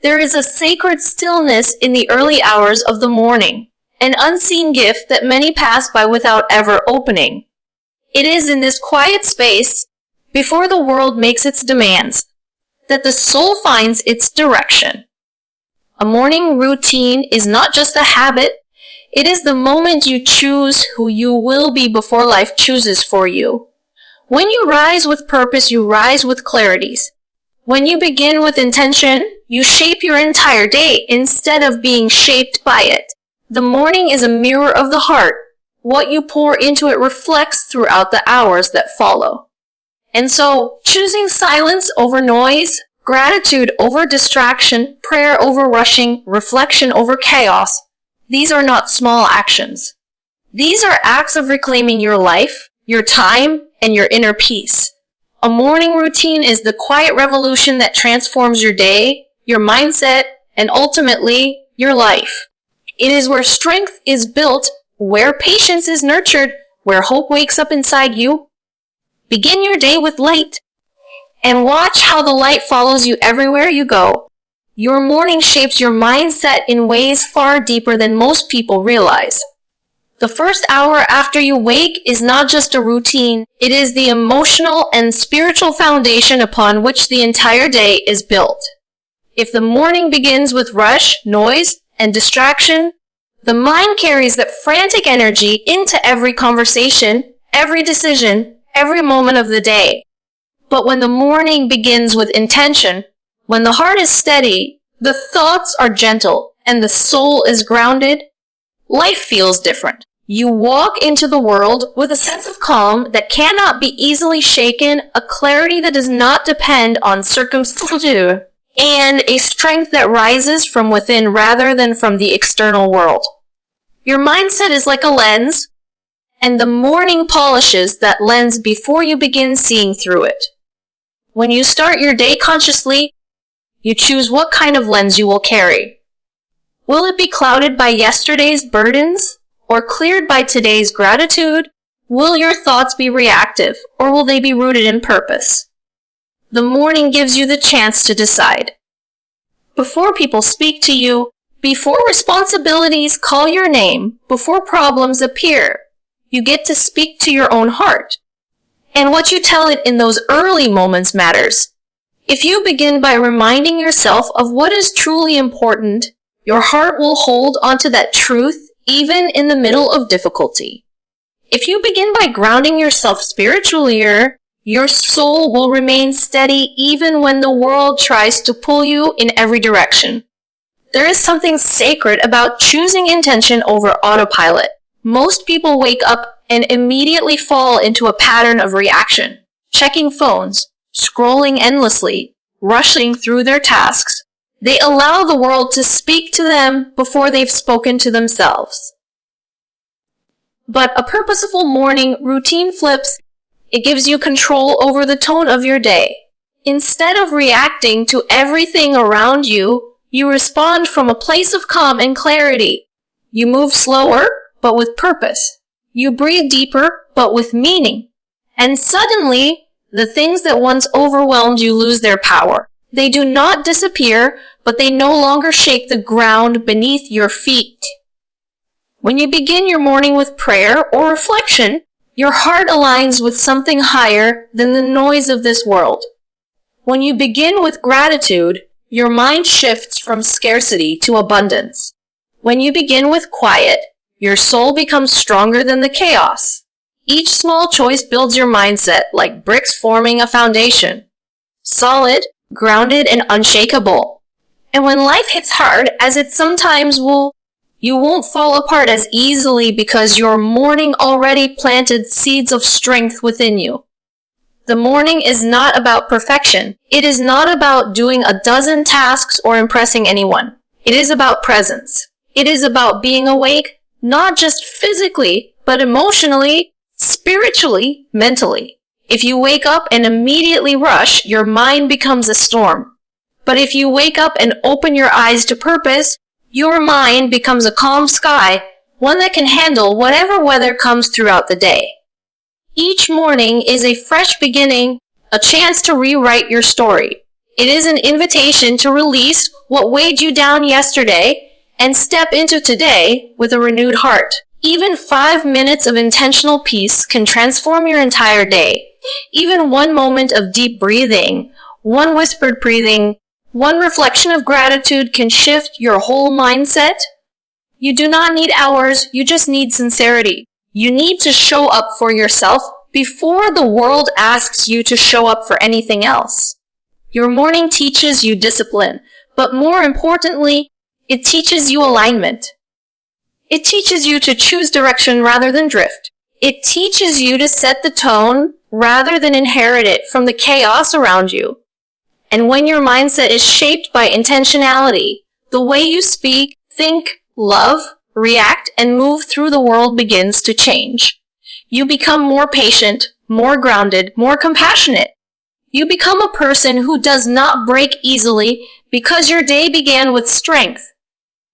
There is a sacred stillness in the early hours of the morning, an unseen gift that many pass by without ever opening. It is in this quiet space, before the world makes its demands, that the soul finds its direction. A morning routine is not just a habit, it is the moment you choose who you will be before life chooses for you. When you rise with purpose, you rise with clarities. When you begin with intention, you shape your entire day instead of being shaped by it. The morning is a mirror of the heart. What you pour into it reflects throughout the hours that follow. And so, choosing silence over noise, gratitude over distraction, prayer over rushing, reflection over chaos, these are not small actions. These are acts of reclaiming your life, your time, and your inner peace. A morning routine is the quiet revolution that transforms your day, your mindset, and ultimately, your life. It is where strength is built, where patience is nurtured, where hope wakes up inside you. Begin your day with light, and watch how the light follows you everywhere you go. Your morning shapes your mindset in ways far deeper than most people realize. The first hour after you wake is not just a routine, it is the emotional and spiritual foundation upon which the entire day is built. If the morning begins with rush, noise, and distraction, the mind carries that frantic energy into every conversation, every decision, every moment of the day. But when the morning begins with intention, when the heart is steady, the thoughts are gentle, and the soul is grounded, life feels different. You walk into the world with a sense of calm that cannot be easily shaken, a clarity that does not depend on circumstances, and a strength that rises from within rather than from the external world. Your mindset is like a lens, and the morning polishes that lens before you begin seeing through it. When you start your day consciously, you choose what kind of lens you will carry. Will it be clouded by yesterday's burdens, or cleared by today's gratitude? Will your thoughts be reactive, or will they be rooted in purpose? The morning gives you the chance to decide. Before people speak to you, before responsibilities call your name, before problems appear, you get to speak to your own heart. And what you tell it in those early moments matters. If you begin by reminding yourself of what is truly important, your heart will hold onto that truth even in the middle of difficulty. If you begin by grounding yourself spiritually, your soul will remain steady even when the world tries to pull you in every direction. There is something sacred about choosing intention over autopilot. Most people wake up and immediately fall into a pattern of reaction, checking phones, scrolling endlessly, rushing through their tasks. They allow the world to speak to them before they've spoken to themselves. But a purposeful morning routine flips. It gives you control over the tone of your day. Instead of reacting to everything around you, you respond from a place of calm and clarity. You move slower, but with purpose. You breathe deeper, but with meaning. And suddenly, the things that once overwhelmed you lose their power. They do not disappear, but they no longer shake the ground beneath your feet. When you begin your morning with prayer or reflection, your heart aligns with something higher than the noise of this world. When you begin with gratitude, your mind shifts from scarcity to abundance. When you begin with quiet, your soul becomes stronger than the chaos. Each small choice builds your mindset like bricks forming a foundation. Solid, grounded, and unshakable. And when life hits hard, as it sometimes will, you won't fall apart as easily because your morning already planted seeds of strength within you. The morning is not about perfection. It is not about doing a dozen tasks or impressing anyone. It is about presence. It is about being awake, not just physically, but emotionally, spiritually, mentally. If you wake up and immediately rush, your mind becomes a storm. But if you wake up and open your eyes to purpose, your mind becomes a calm sky, one that can handle whatever weather comes throughout the day. Each morning is a fresh beginning, a chance to rewrite your story. It is an invitation to release what weighed you down yesterday and step into today with a renewed heart. Even 5 minutes of intentional peace can transform your entire day. Even one moment of deep breathing, one whispered breathing, one reflection of gratitude can shift your whole mindset. You do not need hours, you just need sincerity. You need to show up for yourself before the world asks you to show up for anything else. Your morning teaches you discipline, but more importantly, it teaches you alignment. It teaches you to choose direction rather than drift. It teaches you to set the tone rather than inherit it from the chaos around you. And when your mindset is shaped by intentionality, the way you speak, think, love, react, and move through the world begins to change. You become more patient, more grounded, more compassionate. You become a person who does not break easily because your day began with strength.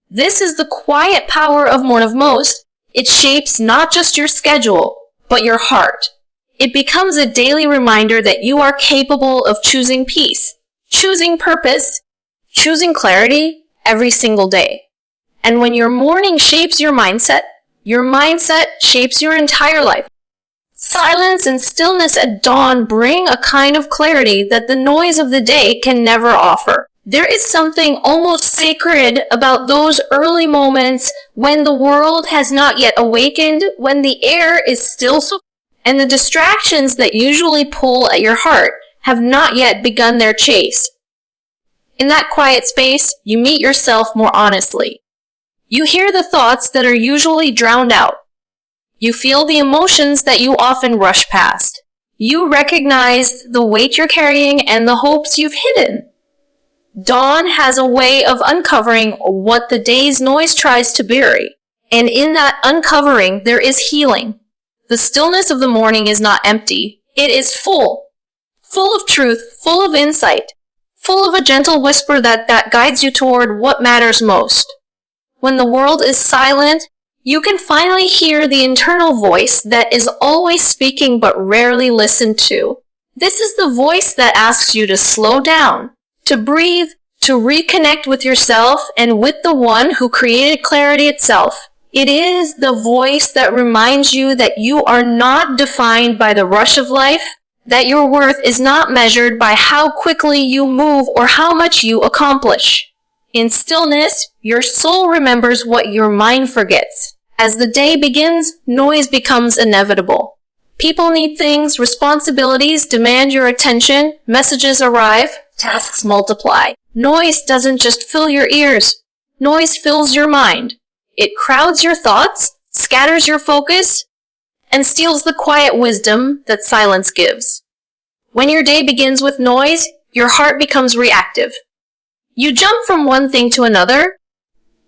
This is the quiet power of One of Most. It shapes not just your schedule, but your heart. It becomes a daily reminder that you are capable of choosing peace, choosing purpose, choosing clarity every single day. And when your morning shapes your mindset shapes your entire life. Silence and stillness at dawn bring a kind of clarity that the noise of the day can never offer. There is something almost sacred about those early moments when the world has not yet awakened, when the air is still so, and the distractions that usually pull at your heart have not yet begun their chase. In that quiet space, you meet yourself more honestly. You hear the thoughts that are usually drowned out. You feel the emotions that you often rush past. You recognize the weight you're carrying and the hopes you've hidden. Dawn has a way of uncovering what the day's noise tries to bury. And in that uncovering, there is healing. The stillness of the morning is not empty. It is full of truth, full of insight, full of a gentle whisper that guides you toward what matters most. When the world is silent, you can finally hear the internal voice that is always speaking but rarely listened to. This is the voice that asks you to slow down, to breathe, to reconnect with yourself and with the one who created clarity itself. It is the voice that reminds you that you are not defined by the rush of life, that your worth is not measured by how quickly you move or how much you accomplish. In stillness, your soul remembers what your mind forgets. As the day begins, noise becomes inevitable. People need things, responsibilities demand your attention, messages arrive, tasks multiply. Noise doesn't just fill your ears. Noise fills your mind. It crowds your thoughts, scatters your focus, and steals the quiet wisdom that silence gives. When your day begins with noise, your heart becomes reactive. You jump from one thing to another,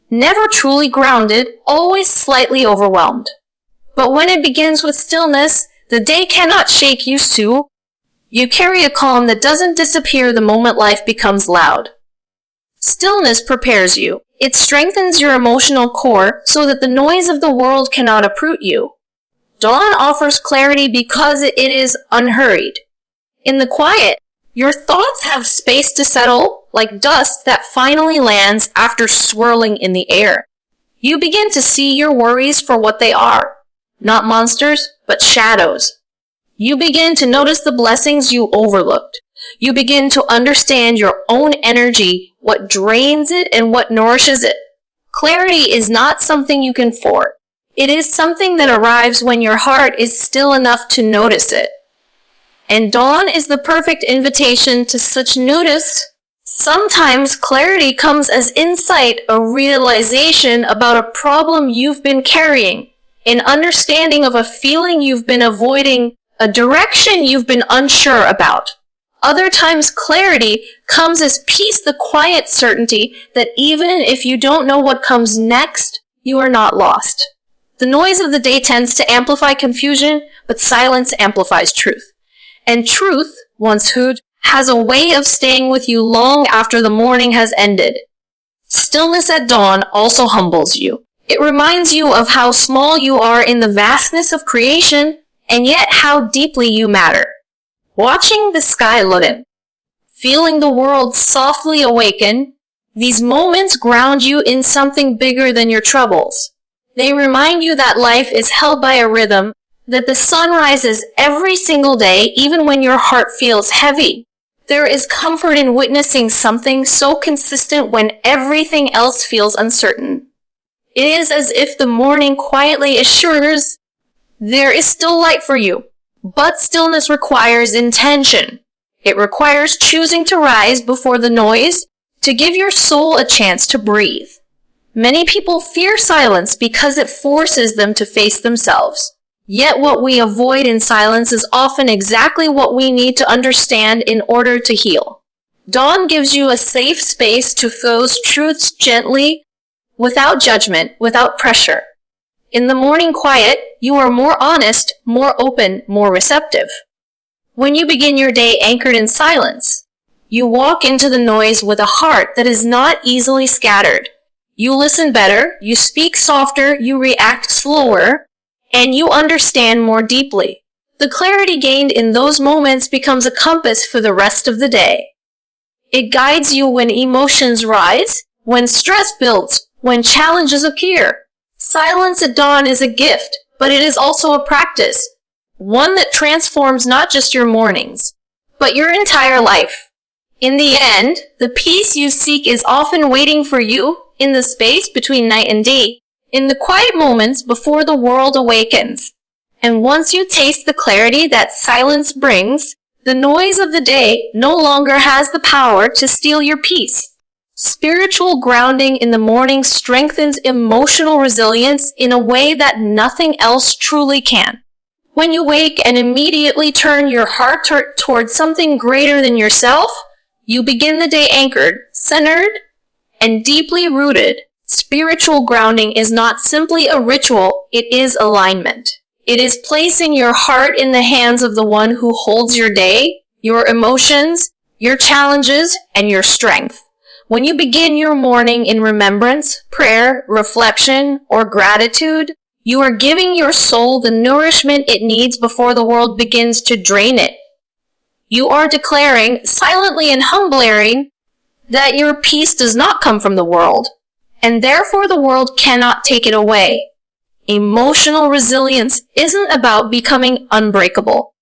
never truly grounded, always slightly overwhelmed. But when it begins with stillness, the day cannot shake you, Sue. You carry a calm that doesn't disappear the moment life becomes loud. Stillness prepares you. It strengthens your emotional core so that the noise of the world cannot uproot you. Dawn offers clarity because it is unhurried. In the quiet, your thoughts have space to settle, like dust that finally lands after swirling in the air. You begin to see your worries for what they are. Not monsters, but shadows. You begin to notice the blessings you overlooked. You begin to understand your own energy, what drains it and what nourishes it. Clarity is not something you can force. It is something that arrives when your heart is still enough to notice it. And dawn is the perfect invitation to such notice. Sometimes clarity comes as insight, a realization about a problem you've been carrying, an understanding of a feeling you've been avoiding, a direction you've been unsure about. Other times clarity comes as peace, the quiet certainty that even if you don't know what comes next, you are not lost. The noise of the day tends to amplify confusion, but silence amplifies truth. And truth, once heard, has a way of staying with you long after the morning has ended. Stillness at dawn also humbles you. It reminds you of how small you are in the vastness of creation, and yet how deeply you matter. Watching the sky lighten, feeling the world softly awaken. These moments ground you in something bigger than your troubles. They remind you that life is held by a rhythm, that the sun rises every single day, even when your heart feels heavy. There is comfort in witnessing something so consistent when everything else feels uncertain. It is as if the morning quietly assures, there is still light for you. But stillness requires intention. It requires choosing to rise before the noise, to give your soul a chance to breathe. Many people fear silence because it forces them to face themselves. Yet what we avoid in silence is often exactly what we need to understand in order to heal. Dawn gives you a safe space to those truths gently, without judgment, without pressure. In the morning quiet, you are more honest, more open, more receptive. When you begin your day anchored in silence, you walk into the noise with a heart that is not easily scattered. You listen better, you speak softer, you react slower, and you understand more deeply. The clarity gained in those moments becomes a compass for the rest of the day. It guides you when emotions rise, when stress builds, when challenges appear. Silence at dawn is a gift, but it is also a practice, one that transforms not just your mornings, but your entire life. In the end, the peace you seek is often waiting for you in the space between night and day, in the quiet moments before the world awakens. And once you taste the clarity that silence brings, the noise of the day no longer has the power to steal your peace. Spiritual grounding in the morning strengthens emotional resilience in a way that nothing else truly can. When you wake and immediately turn your heart towards something greater than yourself, you begin the day anchored, centered, and deeply rooted. Spiritual grounding is not simply a ritual, it is alignment. It is placing your heart in the hands of the one who holds your day, your emotions, your challenges, and your strength. When you begin your morning in remembrance, prayer, reflection, or gratitude, you are giving your soul the nourishment it needs before the world begins to drain it. You are declaring, silently and humbly, that your peace does not come from the world, and therefore the world cannot take it away. Emotional resilience isn't about becoming unbreakable.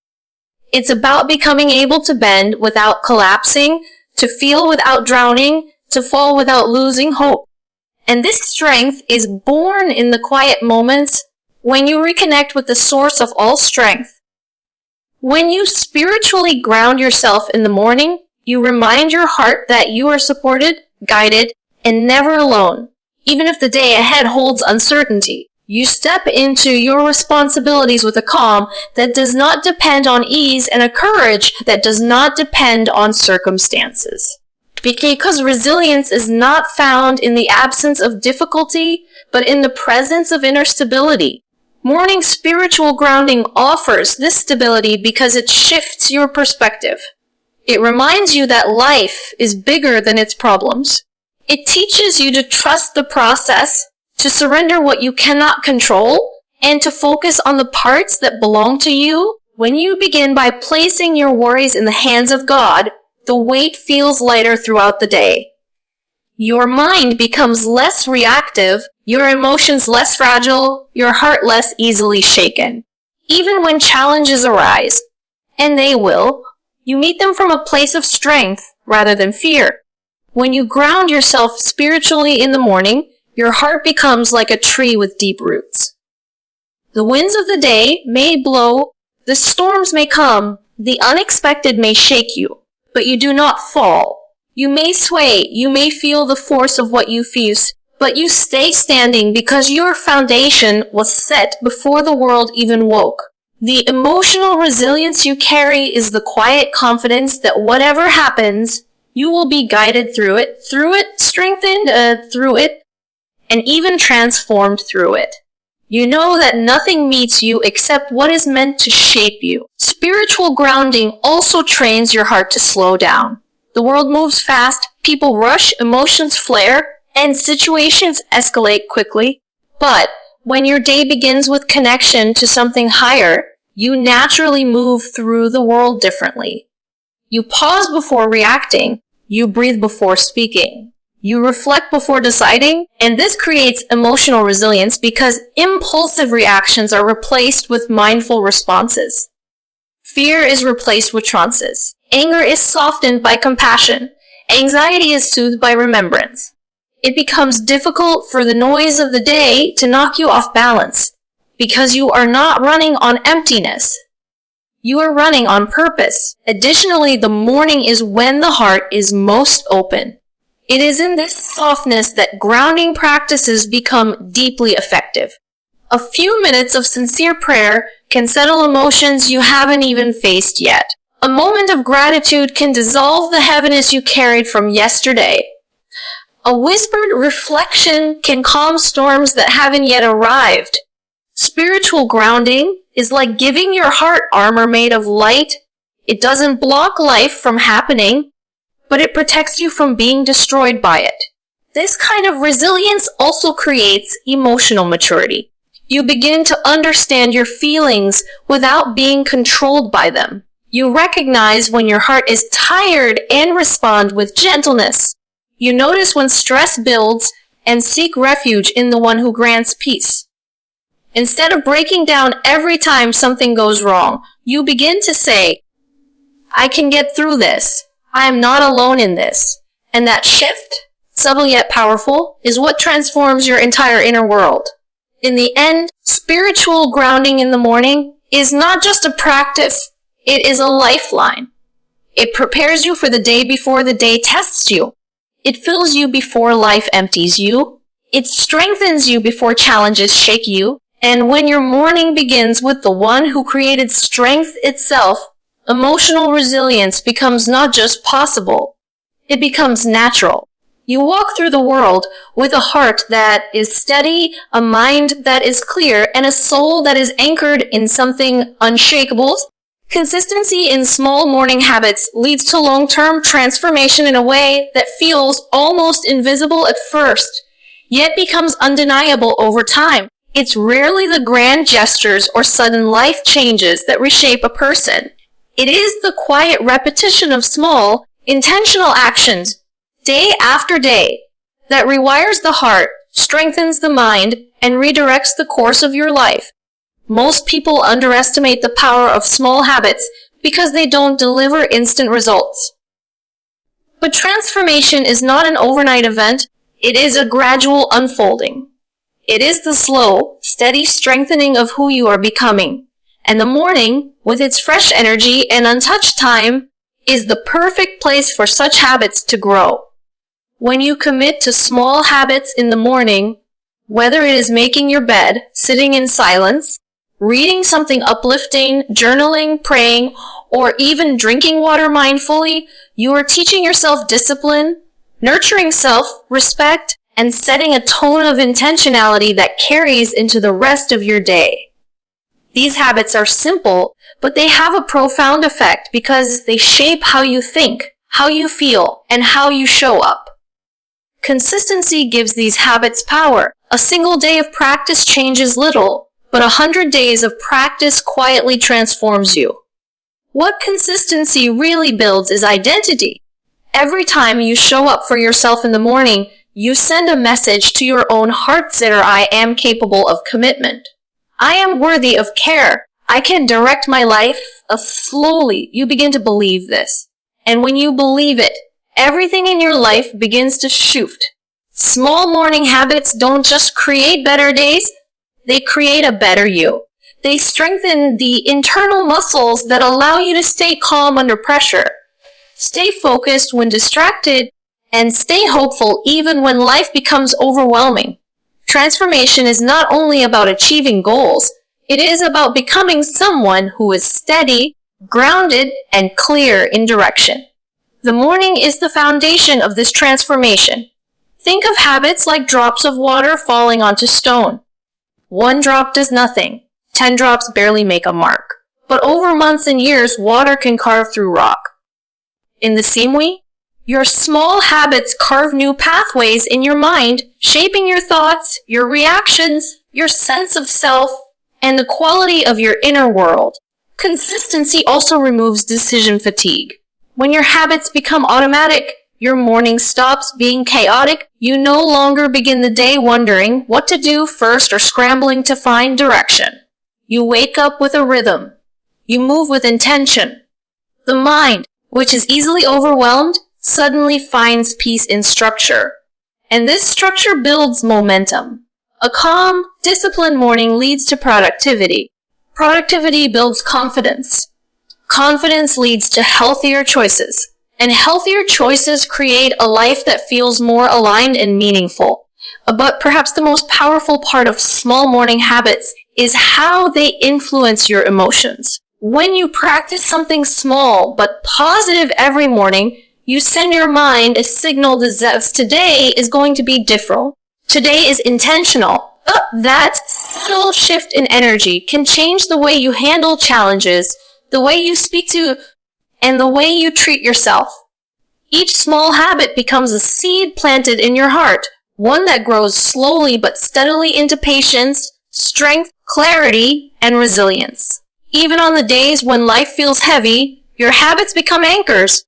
It's about becoming able to bend without collapsing, to feel without drowning, to fall without losing hope. And this strength is born in the quiet moments when you reconnect with the source of all strength. When you spiritually ground yourself in the morning, you remind your heart that you are supported, guided, and never alone. Even if the day ahead holds uncertainty, you step into your responsibilities with a calm that does not depend on ease and a courage that does not depend on circumstances. Because resilience is not found in the absence of difficulty, but in the presence of inner stability. Morning spiritual grounding offers this stability because it shifts your perspective. It reminds you that life is bigger than its problems. It teaches you to trust the process, to surrender what you cannot control, and to focus on the parts that belong to you. When you begin by placing your worries in the hands of God, the weight feels lighter throughout the day. Your mind becomes less reactive, your emotions less fragile, your heart less easily shaken. Even when challenges arise, and they will, you meet them from a place of strength rather than fear. When you ground yourself spiritually in the morning, your heart becomes like a tree with deep roots. The winds of the day may blow, the storms may come, the unexpected may shake you, but you do not fall. You may sway, you may feel the force of what you face, but you stay standing because your foundation was set before the world even woke. The emotional resilience you carry is the quiet confidence that whatever happens, you will be guided through it, strengthened through it, and even transformed through it. You know that nothing meets you except what is meant to shape you. Spiritual grounding also trains your heart to slow down. The world moves fast, people rush, emotions flare, and situations escalate quickly. But when your day begins with connection to something higher, you naturally move through the world differently. You pause before reacting. You breathe before speaking. You reflect before deciding, and this creates emotional resilience because impulsive reactions are replaced with mindful responses. Fear is replaced with trances. Anger is softened by compassion. Anxiety is soothed by remembrance. It becomes difficult for the noise of the day to knock you off balance because you are not running on emptiness. You are running on purpose. Additionally, the morning is when the heart is most open. It is in this softness that grounding practices become deeply effective. A few minutes of sincere prayer can settle emotions you haven't even faced yet. A moment of gratitude can dissolve the heaviness you carried from yesterday. A whispered reflection can calm storms that haven't yet arrived. Spiritual grounding is like giving your heart armor made of light. It doesn't block life from happening, but it protects you from being destroyed by it. This kind of resilience also creates emotional maturity. You begin to understand your feelings without being controlled by them. You recognize when your heart is tired and respond with gentleness. You notice when stress builds and seek refuge in the one who grants peace. Instead of breaking down every time something goes wrong, you begin to say, I can get through this. I am not alone in this. And that shift, subtle yet powerful, is what transforms your entire inner world. In the end, spiritual grounding in the morning is not just a practice, it is a lifeline. It prepares you for the day before the day tests you. It fills you before life empties you. It strengthens you before challenges shake you. And when your morning begins with the one who created strength itself, emotional resilience becomes not just possible, it becomes natural. You walk through the world with a heart that is steady, a mind that is clear, and a soul that is anchored in something unshakable. Consistency in small morning habits leads to long-term transformation in a way that feels almost invisible at first, yet becomes undeniable over time. It's rarely the grand gestures or sudden life changes that reshape a person. It is the quiet repetition of small, intentional actions, day after day, that rewires the heart, strengthens the mind, and redirects the course of your life. Most people underestimate the power of small habits because they don't deliver instant results. But transformation is not an overnight event, it is a gradual unfolding. It is the slow, steady strengthening of who you are becoming. And the morning, with its fresh energy and untouched time, is the perfect place for such habits to grow. When you commit to small habits in the morning, whether it is making your bed, sitting in silence, reading something uplifting, journaling, praying, or even drinking water mindfully, you are teaching yourself discipline, nurturing self-respect, and setting a tone of intentionality that carries into the rest of your day. These habits are simple, but they have a profound effect because they shape how you think, how you feel, and how you show up. Consistency gives these habits power. A single day of practice changes little, but 100 days of practice quietly transforms you. What consistency really builds is identity. Every time you show up for yourself in the morning, you send a message to your own heart that I am capable of commitment. I am worthy of care. I can direct my life. Slowly, you begin to believe this. And when you believe it, everything in your life begins to shift. Small morning habits don't just create better days, they create a better you. They strengthen the internal muscles that allow you to stay calm under pressure, stay focused when distracted, and stay hopeful even when life becomes overwhelming. Transformation is not only about achieving goals, it is about becoming someone who is steady, grounded, and clear in direction. The morning is the foundation of this transformation. Think of habits like drops of water falling onto stone. 1 drop does nothing. 10 drops barely make a mark. But over months and years, water can carve through rock. In the same way, your small habits carve new pathways in your mind, shaping your thoughts, your reactions, your sense of self, and the quality of your inner world. Consistency also removes decision fatigue. When your habits become automatic, your morning stops being chaotic. You no longer begin the day wondering what to do first or scrambling to find direction. You wake up with a rhythm. You move with intention. The mind, which is easily overwhelmed, suddenly finds peace in structure. And this structure builds momentum. A calm, disciplined morning leads to productivity. Productivity builds confidence. Confidence leads to healthier choices. And healthier choices create a life that feels more aligned and meaningful. But perhaps the most powerful part of small morning habits is how they influence your emotions. When you practice something small but positive every morning, you send your mind a signal that today is going to be different. Today is intentional. That subtle shift in energy can change the way you handle challenges, the way you speak to, and the way you treat yourself. Each small habit becomes a seed planted in your heart, one that grows slowly but steadily into patience, strength, clarity, and resilience. Even on the days when life feels heavy, your habits become anchors.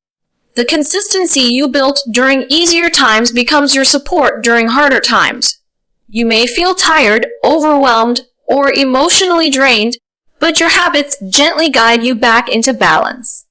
The consistency you built during easier times becomes your support during harder times. You may feel tired, overwhelmed, or emotionally drained, but your habits gently guide you back into balance.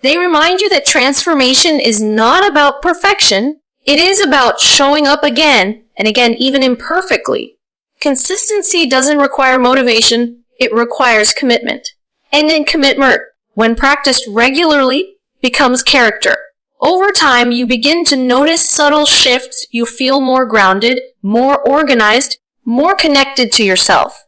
They remind you that transformation is not about perfection. It is about showing up again and again, even imperfectly. Consistency doesn't require motivation. It requires commitment. And then commitment, when practiced regularly, becomes character. Over time, you begin to notice subtle shifts. You feel more grounded, more organized, more connected to yourself.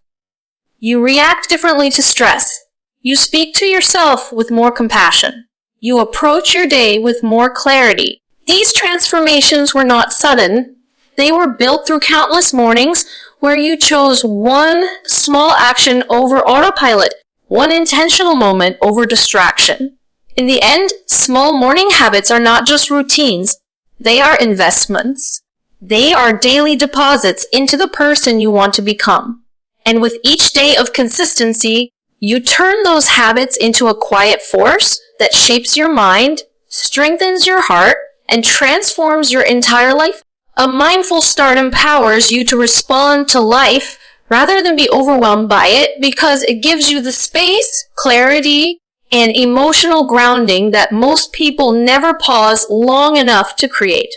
You react differently to stress. You speak to yourself with more compassion. You approach your day with more clarity. These transformations were not sudden. They were built through countless mornings where you chose one small action over autopilot, one intentional moment over distraction. In the end, small morning habits are not just routines. They are investments. They are daily deposits into the person you want to become. And with each day of consistency, you turn those habits into a quiet force that shapes your mind, strengthens your heart, and transforms your entire life. A mindful start empowers you to respond to life rather than be overwhelmed by it because it gives you the space, clarity, and emotional grounding that most people never pause long enough to create.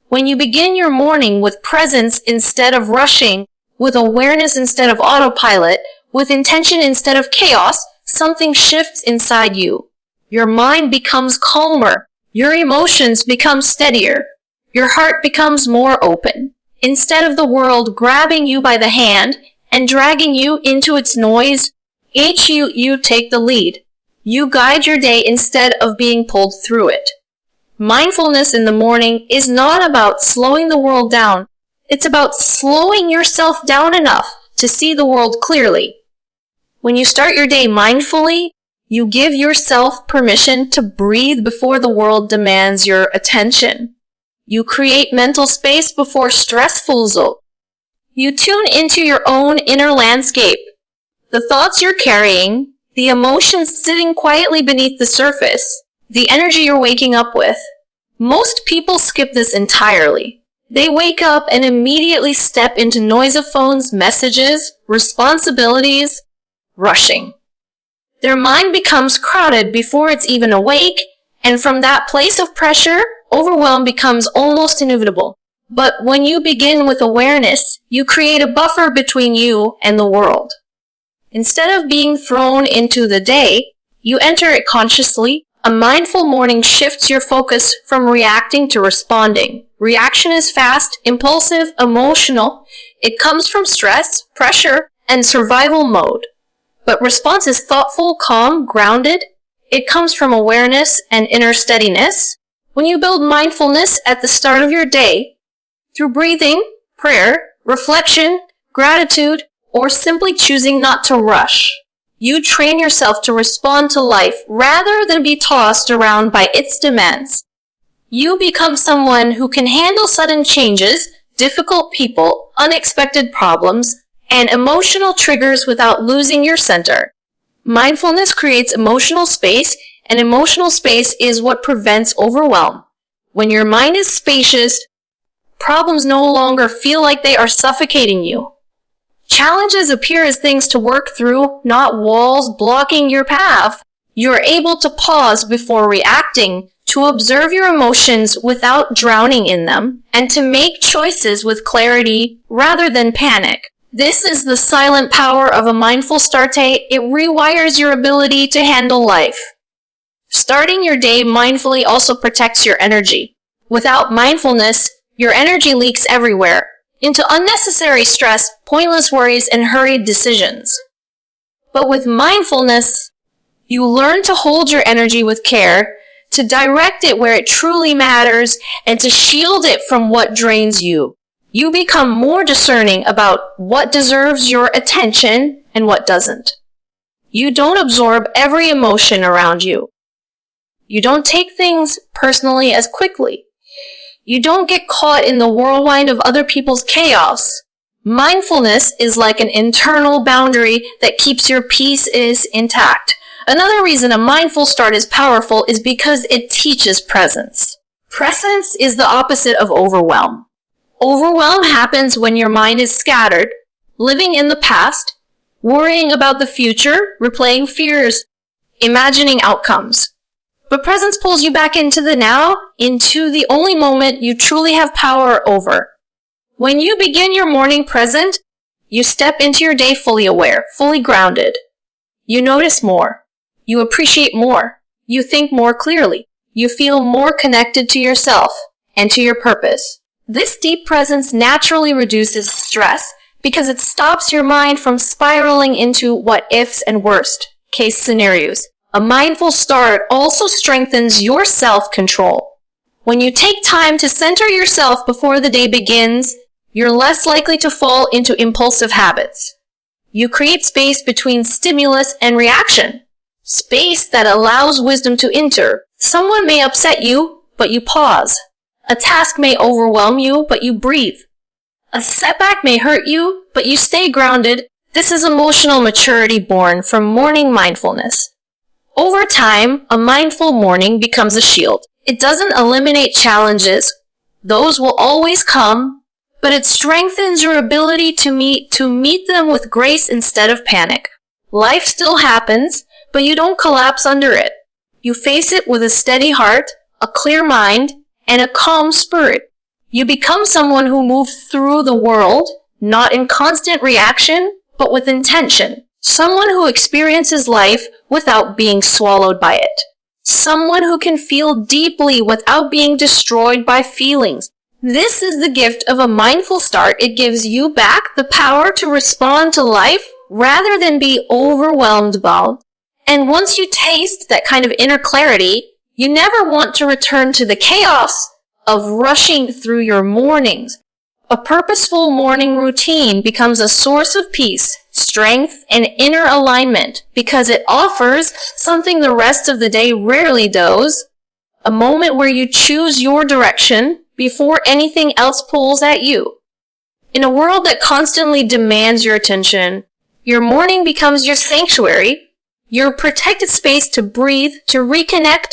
When you begin your morning with presence instead of rushing, with awareness instead of autopilot, with intention instead of chaos, something shifts inside you. Your mind becomes calmer. Your emotions become steadier. Your heart becomes more open. Instead of the world grabbing you by the hand and dragging you into its noise, you take the lead. You guide your day instead of being pulled through it. Mindfulness in the morning is not about slowing the world down. It's about slowing yourself down enough to see the world clearly. When you start your day mindfully, you give yourself permission to breathe before the world demands your attention. You create mental space before stress fills up. You tune into your own inner landscape. The thoughts you're carrying, the emotions sitting quietly beneath the surface, the energy you're waking up with. Most people skip this entirely. They wake up and immediately step into noise of phones, messages, responsibilities, rushing. Their mind becomes crowded before it's even awake, and from that place of pressure, overwhelm becomes almost inevitable. But when you begin with awareness, you create a buffer between you and the world. Instead of being thrown into the day, you enter it consciously. A mindful morning shifts your focus from reacting to responding. Reaction is fast, impulsive, emotional. It comes from stress, pressure, and survival mode. But response is thoughtful, calm, grounded. It comes from awareness and inner steadiness. When you build mindfulness at the start of your day, through breathing, prayer, reflection, gratitude, or simply choosing not to rush, you train yourself to respond to life rather than be tossed around by its demands. You become someone who can handle sudden changes, difficult people, unexpected problems, and emotional triggers without losing your center. Mindfulness creates emotional space, and emotional space is what prevents overwhelm. When your mind is spacious, problems no longer feel like they are suffocating you. Challenges appear as things to work through, not walls blocking your path. You are able to pause before reacting, to observe your emotions without drowning in them, and to make choices with clarity rather than panic. This is the silent power of a mindful start. It rewires your ability to handle life. Starting your day mindfully also protects your energy. Without mindfulness, your energy leaks everywhere, into unnecessary stress, pointless worries, and hurried decisions. But with mindfulness, you learn to hold your energy with care, to direct it where it truly matters, and to shield it from what drains you. You become more discerning about what deserves your attention and what doesn't. You don't absorb every emotion around you. You don't take things personally as quickly. You don't get caught in the whirlwind of other people's chaos. Mindfulness is like an internal boundary that keeps your peace intact. Another reason a mindful start is powerful is because it teaches presence. Presence is the opposite of overwhelm. Overwhelm happens when your mind is scattered, living in the past, worrying about the future, replaying fears, imagining outcomes. But presence pulls you back into the now, into the only moment you truly have power over. When you begin your morning present, you step into your day fully aware, fully grounded. You notice more. You appreciate more. You think more clearly. You feel more connected to yourself and to your purpose. This deep presence naturally reduces stress because it stops your mind from spiraling into what-ifs and worst-case scenarios. A mindful start also strengthens your self-control. When you take time to center yourself before the day begins, you're less likely to fall into impulsive habits. You create space between stimulus and reaction. Space that allows wisdom to enter. Someone may upset you, but you pause. A task may overwhelm you, but you breathe. A setback may hurt you, but you stay grounded. This is emotional maturity born from morning mindfulness. Over time, a mindful morning becomes a shield. It doesn't eliminate challenges. Those will always come, but it strengthens your ability to meet them with grace instead of panic. Life still happens, but you don't collapse under it. You face it with a steady heart, a clear mind, and a calm spirit. You become someone who moves through the world, not in constant reaction, but with intention. Someone who experiences life without being swallowed by it. Someone who can feel deeply without being destroyed by feelings. This is the gift of a mindful start. It gives you back the power to respond to life rather than be overwhelmed by. And once you taste that kind of inner clarity, you never want to return to the chaos of rushing through your mornings. A purposeful morning routine becomes a source of peace, strength, and inner alignment because it offers something the rest of the day rarely does, a moment where you choose your direction before anything else pulls at you. In a world that constantly demands your attention, your morning becomes your sanctuary, your protected space to breathe, to reconnect,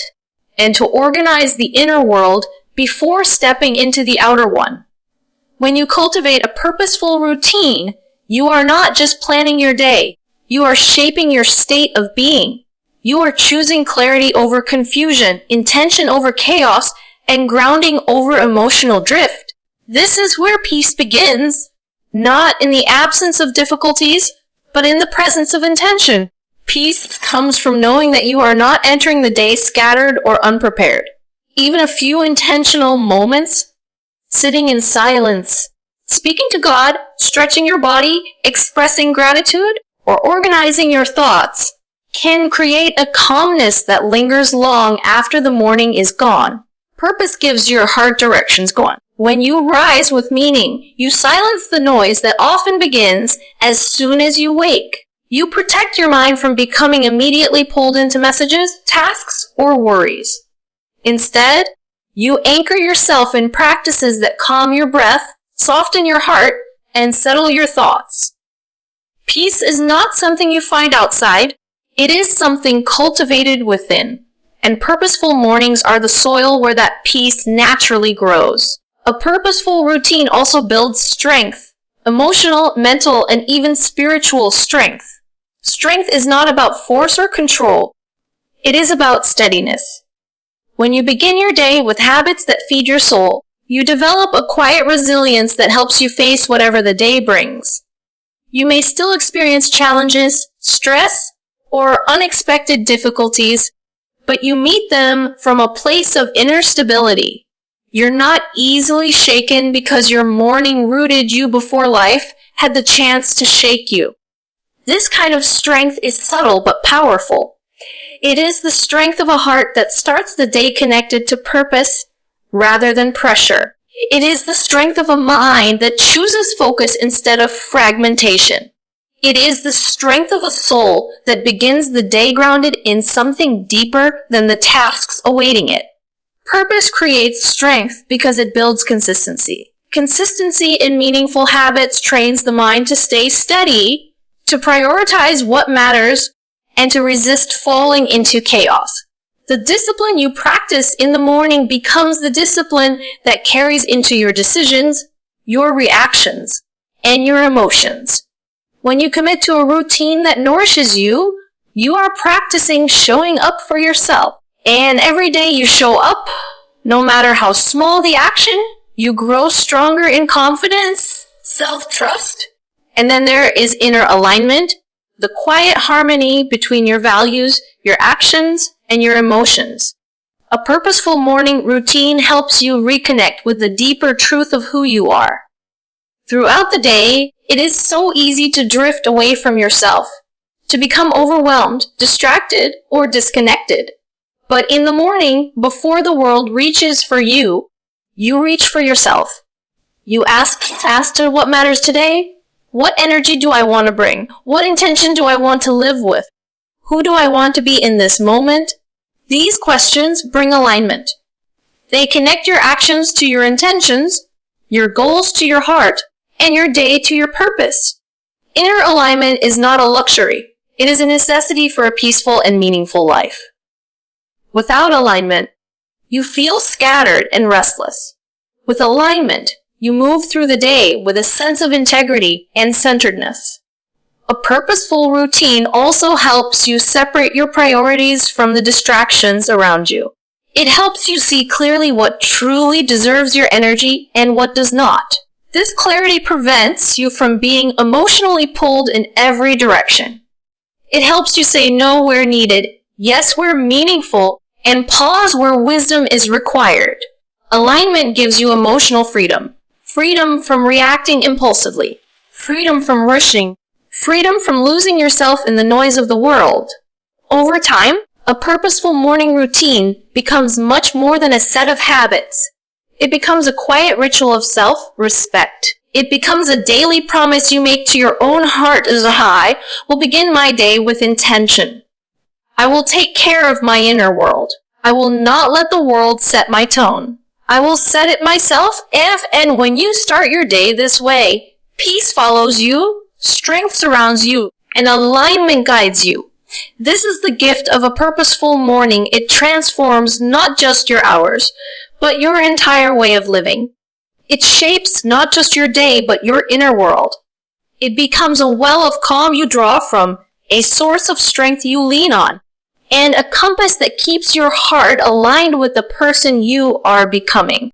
and to organize the inner world before stepping into the outer one. When you cultivate a purposeful routine, you are not just planning your day. You are shaping your state of being. You are choosing clarity over confusion, intention over chaos, and grounding over emotional drift. This is where peace begins, not in the absence of difficulties, but in the presence of intention. Peace comes from knowing that you are not entering the day scattered or unprepared. Even a few intentional moments, sitting in silence, speaking to God, stretching your body, expressing gratitude, or organizing your thoughts, can create a calmness that lingers long after the morning is gone. Purpose gives your heart directions gone. When you rise with meaning, you silence the noise that often begins as soon as you wake. You protect your mind from becoming immediately pulled into messages, tasks, or worries. Instead, you anchor yourself in practices that calm your breath, soften your heart, and settle your thoughts. Peace is not something you find outside. It is something cultivated within. and purposeful mornings are the soil where that peace naturally grows. A purposeful routine also builds strength, emotional, mental, and even spiritual strength. Strength is not about force or control. It is about steadiness. When you begin your day with habits that feed your soul, you develop a quiet resilience that helps you face whatever the day brings. You may still experience challenges, stress, or unexpected difficulties, but you meet them from a place of inner stability. You're not easily shaken because your morning rooted you before life had the chance to shake you. This kind of strength is subtle but powerful. It is the strength of a heart that starts the day connected to purpose rather than pressure. It is the strength of a mind that chooses focus instead of fragmentation. It is the strength of a soul that begins the day grounded in something deeper than the tasks awaiting it. Purpose creates strength because it builds consistency. Consistency in meaningful habits trains the mind to stay steady, to prioritize what matters, and to resist falling into chaos. The discipline you practice in the morning becomes the discipline that carries into your decisions, your reactions, and your emotions. When you commit to a routine that nourishes you, you are practicing showing up for yourself. And every day you show up, no matter how small the action, you grow stronger in confidence, self-trust. And then there is inner alignment, the quiet harmony between your values, your actions, and your emotions. A purposeful morning routine helps you reconnect with the deeper truth of who you are. Throughout the day, it is so easy to drift away from yourself, to become overwhelmed, distracted, or disconnected. But in the morning, before the world reaches for you, you reach for yourself. You ask what matters today? What energy do I want to bring? What intention do I want to live with? Who do I want to be in this moment? These questions bring alignment. They connect your actions to your intentions, your goals to your heart, and your day to your purpose. Inner alignment is not a luxury. It is a necessity for a peaceful and meaningful life. Without alignment, you feel scattered and restless. With alignment, you move through the day with a sense of integrity and centeredness. A purposeful routine also helps you separate your priorities from the distractions around you. It helps you see clearly what truly deserves your energy and what does not. This clarity prevents you from being emotionally pulled in every direction. It helps you say no where needed, yes where meaningful, and pause where wisdom is required. Alignment gives you emotional freedom. Freedom from reacting impulsively. Freedom from rushing. Freedom from losing yourself in the noise of the world. Over time, a purposeful morning routine becomes much more than a set of habits. It becomes a quiet ritual of self-respect. It becomes a daily promise you make to your own heart as I will begin my day with intention. I will take care of my inner world. I will not let the world set my tone. I will set it myself, and when you start your day this way, peace follows you, strength surrounds you, and alignment guides you. This is the gift of a purposeful morning. It transforms not just your hours, but your entire way of living. It shapes not just your day, but your inner world. It becomes a well of calm you draw from, a source of strength you lean on, and a compass that keeps your heart aligned with the person you are becoming.